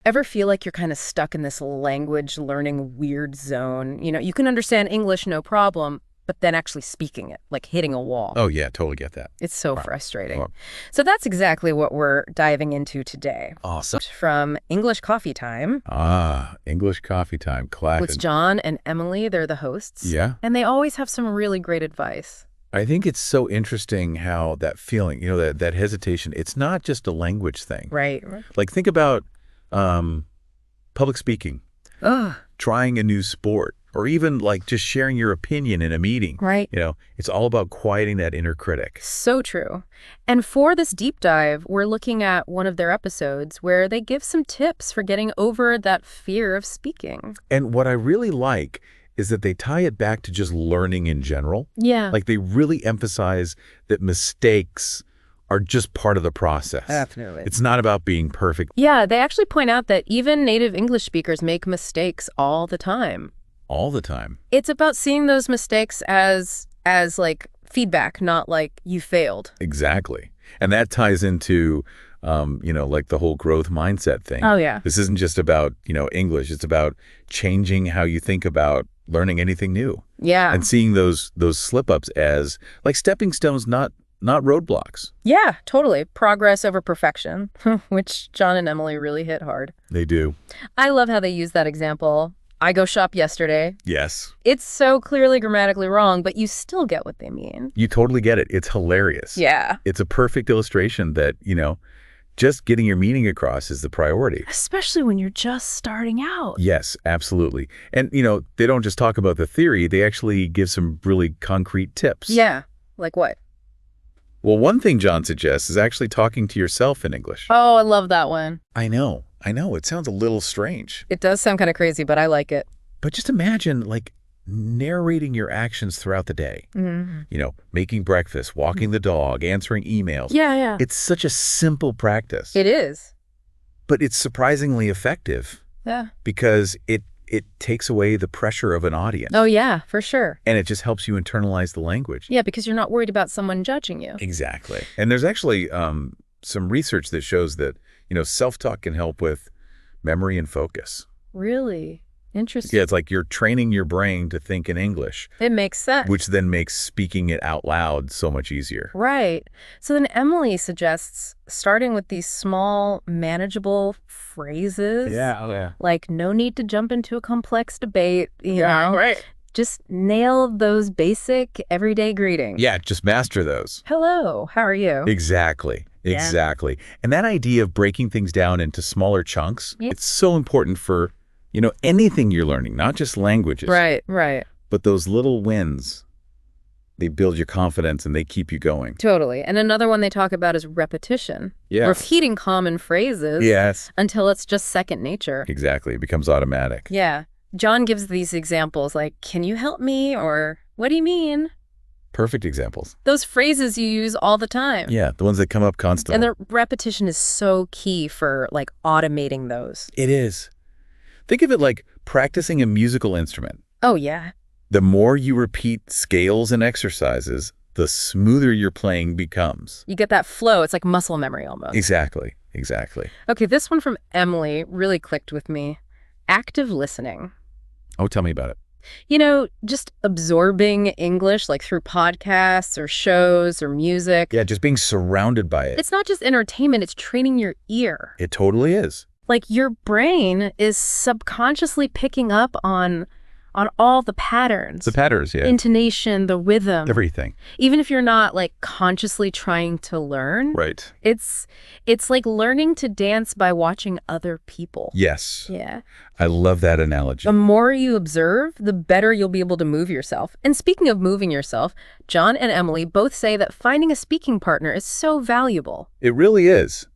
Ever feel like you're kind of stuck in this language learning weird zone? You can understand English no problem, but then actually speaking it, like hitting a wall. Oh, yeah, totally get that. It's so frustrating. Wow. So that's exactly what we're diving into today. Awesome. From English Coffee Time. English Coffee Time, classic. With John and Emily, they're the hosts. Yeah. And they always have some really great advice. I think it's so interesting how that feeling, that hesitation, it's not just a language thing. Right. Like, think about public speaking, trying a new sport, or even like just sharing your opinion in a meeting. Right. It's all about quieting that inner critic. So true. And for this deep dive, we're looking at one of their episodes where they give some tips for getting over that fear of speaking. And what I really like is that they tie it back to just learning in general. Yeah. Like, they really emphasize that mistakes are just part of the process. Definitely. It's not about being perfect. Yeah, they actually point out that even native English speakers make mistakes all the time. All the time. It's about seeing those mistakes as like feedback, not like you failed. Exactly. And that ties into, like the whole growth mindset thing. Oh, yeah. This isn't just about, English. It's about changing how you think about learning anything new. Yeah. And seeing those slip-ups as like stepping stones, not roadblocks. Yeah, totally. Progress over perfection, which John and Emily really hit hard. They do. I love how they use that example. I go shop yesterday. Yes. It's so clearly grammatically wrong, but you still get what they mean. You totally get it. It's hilarious. Yeah. It's a perfect illustration that, just getting your meaning across is the priority. Especially when you're just starting out. Yes, absolutely. And, they don't just talk about the theory. They actually give some really concrete tips. Yeah. Like what? Well, one thing John suggests is actually talking to yourself in English. Oh, I love that one. I know. It sounds a little strange. It does sound kind of crazy, but I like it. But just imagine, like, narrating your actions throughout the day. Mm-hmm. Making breakfast, walking the dog, answering emails. Yeah. It's such a simple practice. It is. But it's surprisingly effective. Yeah. Because it takes away the pressure of an audience. Oh, yeah, for sure. And it just helps you internalize the language. Yeah, because you're not worried about someone judging you. Exactly. And there's actually some research that shows that, self-talk can help with memory and focus. Really? Interesting. Yeah, it's like you're training your brain to think in English. It makes sense. Which then makes speaking it out loud so much easier. Right. So then Emily suggests starting with these small, manageable phrases. Yeah, oh yeah. Like, no need to jump into a complex debate. Yeah, right. Just nail those basic everyday greetings. Yeah, just master those. Hello, how are you? Exactly. Yeah. Exactly. And that idea of breaking things down into smaller chunks, it's so important for, anything you're learning, not just languages. Right. But those little wins, they build your confidence and they keep you going. Totally. And another one they talk about is repetition. Yeah. Repeating common phrases. Yes. Until it's just second nature. Exactly. It becomes automatic. Yeah. John gives these examples like, can you help me? Or what do you mean? Perfect examples. Those phrases you use all the time. Yeah, the ones that come up constantly. And the repetition is so key for like automating those. It is. Think of it like practicing a musical instrument. Oh, yeah. The more you repeat scales and exercises, the smoother your playing becomes. You get that flow. It's like muscle memory almost. Exactly. Okay, this one from Emily really clicked with me. Active listening. Oh, tell me about it. Just absorbing English like through podcasts or shows or music. Yeah, just being surrounded by it. It's not just entertainment, it's training your ear. It totally is. Like your brain is subconsciously picking up on all the patterns. The patterns, yeah. Intonation, the rhythm. Everything. Even if you're not like consciously trying to learn. Right. It's like learning to dance by watching other people. Yes. Yeah. I love that analogy. The more you observe, the better you'll be able to move yourself. And speaking of moving yourself, John and Emily both say that finding a speaking partner is so valuable. It really is.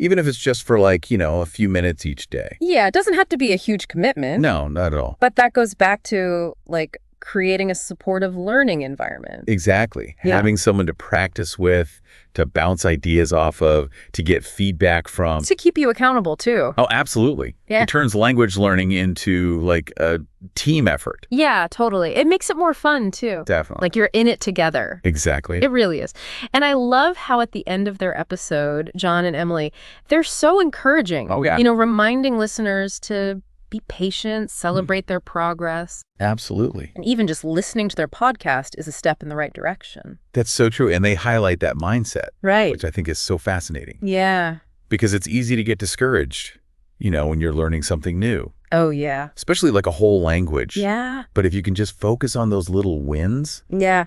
Even if it's just for like, a few minutes each day. Yeah, it doesn't have to be a huge commitment. No, not at all. But that goes back to like creating a supportive learning environment. Exactly. Yeah. Having someone to practice with, to bounce ideas off of, to get feedback from. To keep you accountable, too. Oh, absolutely. Yeah. It turns language learning into like a team effort. Yeah, totally. It makes it more fun, too. Definitely. Like you're in it together. Exactly. It really is. And I love how at the end of their episode, John and Emily, they're so encouraging. Oh, yeah. Reminding listeners to be patient, celebrate their progress. Absolutely. And even just listening to their podcast is a step in the right direction. That's so true. And they highlight that mindset, Right. which I think is so fascinating. Yeah. Because it's easy to get discouraged, when you're learning something new, Oh, yeah. especially like a whole language. Yeah. But if you can just focus on those little wins, Yeah.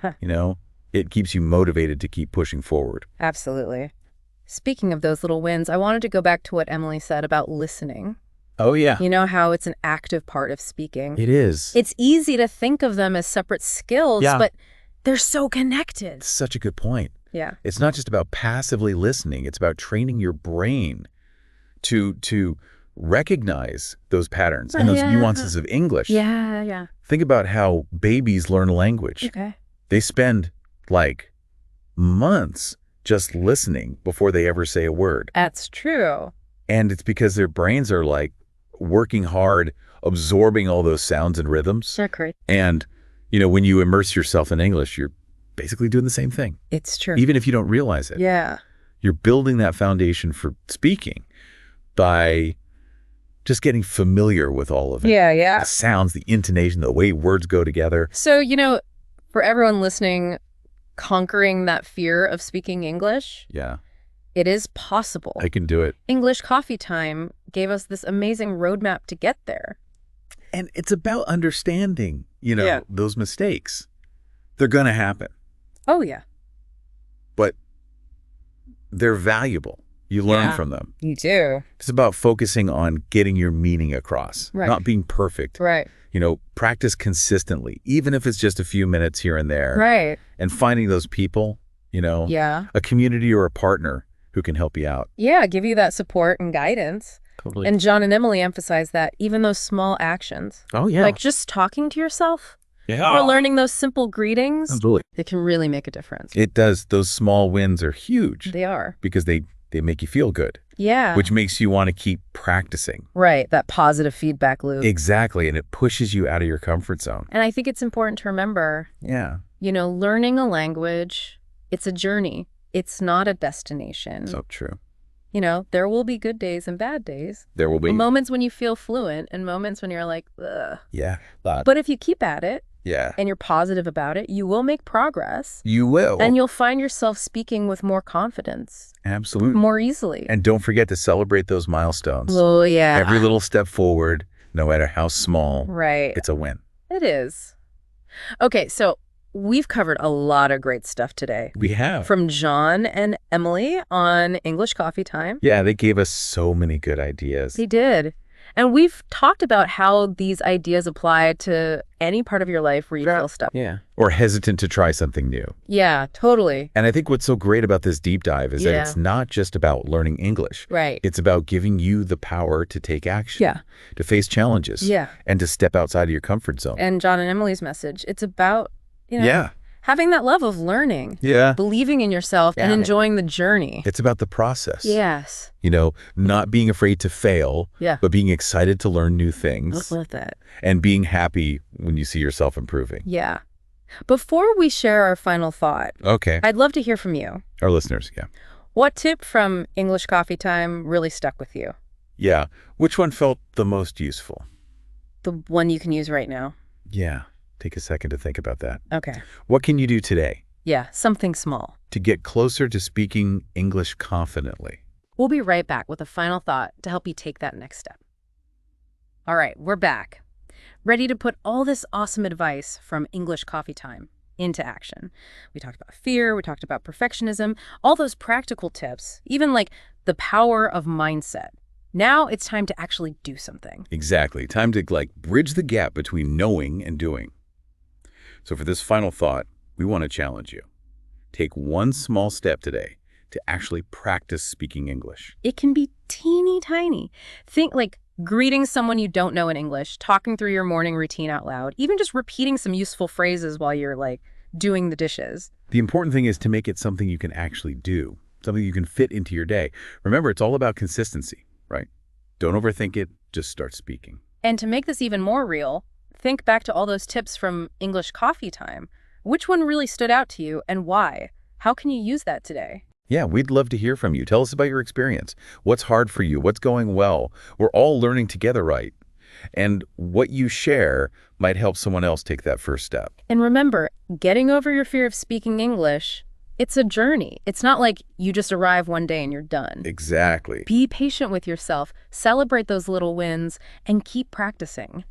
it keeps you motivated to keep pushing forward. Absolutely. Speaking of those little wins, I wanted to go back to what Emily said about listening. Oh, yeah. You know how it's an active part of speaking. It is. It's easy to think of them as separate skills, Yeah. but they're so connected. It's such a good point. Yeah. It's not just about passively listening. It's about training your brain to recognize those patterns and those Yeah. nuances of English. Yeah. Think about how babies learn language. Okay. They spend like months just listening before they ever say a word. That's true. And it's because their brains are like working hard, absorbing all those sounds and rhythms. That's great. And, when you immerse yourself in English, you're basically doing the same thing, It's true. even if you don't realize it. Yeah. You're building that foundation for speaking by just getting familiar with all of it. Yeah. The sounds, the intonation, the way words go together. So, for everyone listening, conquering that fear of speaking English, Yeah, it is possible. I can do it. English Coffee Time gave us this amazing roadmap to get there. And it's about understanding, Yeah. those mistakes. They're going to happen, Oh, yeah. but they're valuable. You learn Yeah. from them. You do. It's about focusing on getting your meaning across, Right. not being perfect. Right. Practice consistently, even if it's just a few minutes here and there. Right. And finding those people, Yeah. a community or a partner who can help you out. Yeah, give you that support and guidance. Totally. And John and Emily emphasize that even those small actions, Oh, yeah. like just talking to yourself yeah. or learning those simple greetings, Absolutely. it can really make a difference. It does. Those small wins are huge They are. because they make you feel good, Yeah. which makes you want to keep practicing. Right, that positive feedback loop. Exactly. And it pushes you out of your comfort zone. And I think it's important to remember, Yeah. learning a language, it's a journey. It's not a destination. So true. There will be good days and bad days. There will be. Moments when you feel fluent and moments when you're like, ugh. Yeah. But if you keep at it Yeah. and you're positive about it, you will make progress. You will. And you'll find yourself speaking with more confidence, Absolutely. more easily. And don't forget to celebrate those milestones. Oh, yeah. Every little step forward, no matter how small, Right. it's a win. It is. Okay, so we've covered a lot of great stuff today. We have. From John and Emily on English Coffee Time. Yeah, they gave us so many good ideas. They did. And we've talked about how these ideas apply to any part of your life where you feel stuck. Yeah. Or hesitant to try something new. Yeah, totally. And I think what's so great about this deep dive is that Yeah. it's not just about learning English. Right. It's about giving you the power to take action. Yeah. To face challenges. Yeah. And to step outside of your comfort zone. And John and Emily's message, it's about, Yeah. having that love of learning, Yeah. believing in yourself, and enjoying the journey. It's about the process. Yes. Not being afraid to fail, Yeah. but being excited to learn new things With that. and being happy when you see yourself improving. Yeah. Before we share our final thought, Okay. I'd love to hear from you. Our listeners, yeah. What tip from English Coffee Time really stuck with you? Yeah. Which one felt the most useful? The one you can use right now. Yeah. Take a second to think about that. Okay. What can you do today Yeah, something small. to get closer to speaking English confidently? We'll be right back with a final thought to help you take that next step. All right, we're back. Ready to put all this awesome advice from English Coffee Time into action. We talked about fear, we talked about perfectionism, all those practical tips, even like the power of mindset. Now it's time to actually do something. Exactly. Time to bridge the gap between knowing and doing. So for this final thought, we want to challenge you. Take one small step today to actually practice speaking English. It can be teeny tiny. Think like Greeting someone you don't know in English, talking through your morning routine out loud, even just repeating some useful phrases while you're doing the dishes. The important thing is to make it something you can actually do, something you can fit into your day. Remember, it's all about consistency, right? Don't overthink it, just start speaking. And to make this even more real, think back to all those tips from English coffee time. Which one really stood out to you and why? How can you use that today? Yeah, we'd love to hear from you. Tell us about your experience. What's hard for you? What's going well? We're all learning together, right? And what you share might help someone else take that first step. And remember, getting over your fear of speaking English, it's a journey. It's not like you just arrive one day and you're done. Exactly. Be patient with yourself, celebrate those little wins, and keep practicing.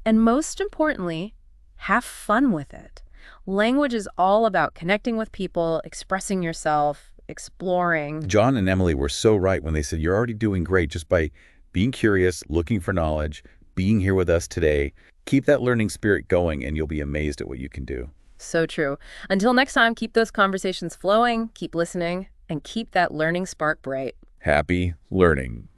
And most importantly, have fun with it. Language is all about connecting with people, expressing yourself, exploring. John and Emily were so right when they said you're already doing great just by being curious, looking for knowledge, being here with us today. Keep that learning spirit going and you'll be amazed at what you can do. So true. Until next time, keep those conversations flowing, keep listening, and keep that learning spark bright. Happy learning.